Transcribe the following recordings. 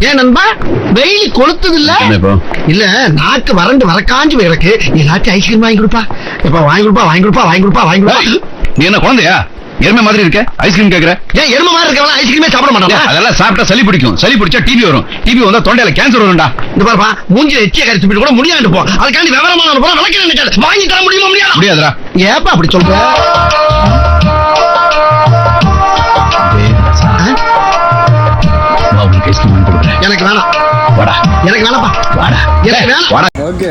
ஏன் நண்பா வெயில் கொளுத்துது இல்ல? இல்ல நாக்கு வறண்டு வரக்காஞ்சு கிடக்கு. ஏதாச்சும் ஐஸ்கிரீம் வாங்கி கொடுப்பா. எப்ப வாங்கி கொடுப்பா வாங்கி கொடுப்பா வாங்கி கொடுப்பா வாங்கி கொடுப்பா. நீ என்ன குழந்தையா? எருமை மாதிரி இருக்க, ஐஸ்கிரீம் கேக்குற? ஏன் எருமை மாதிரி இருக்கவனா ஐஸ்கிரீமே சாப்பிட மாட்டாங்க? அதெல்லாம் சாப்பிட்டா சளி பிடிக்கும். சளி பிடிச்சா டிபி வரும். டிபி வந்தா தொண்டையில கேன்சர் வரும்டா. இந்த பாருப்பா மூஞ்சில எச்சிய கரைச்சு போட்டு கூட முடியாது போ. அதுக்காண்டி விவரமான போல விளக்க நினைக்காது. வாங்கி தர முடியுமா? முடியாது. முடியாதுடா. ஏப்பா அப்படி சொல்ற? எனக்கு வேணாம். வாடா. எனக்கு வேணாப்பா. வாடா. எனக்கு வேணாம். வாடா. ஓகே.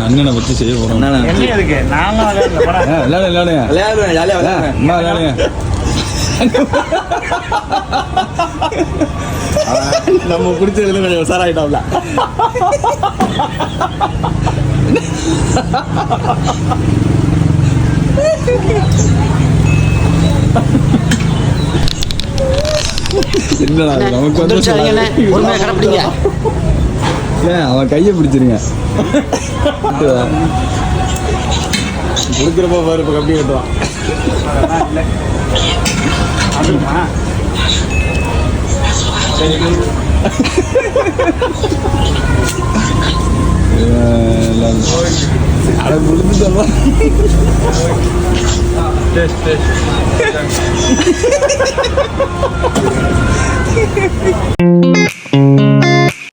அண்ணனை வச்சு செய்ய போறோம். நம்ம குடிச்சதுல கொஞ்சம் உசாராயிட்டோம்ல. இல்லடா நமக்கு வந்து அவன் கையை பிடிச்சிருங்க. கொடுக்குறப்ப பாரு இப்ப கம்பி கட்டுவான். அட முடிஞ்சு சொல்லுவான்.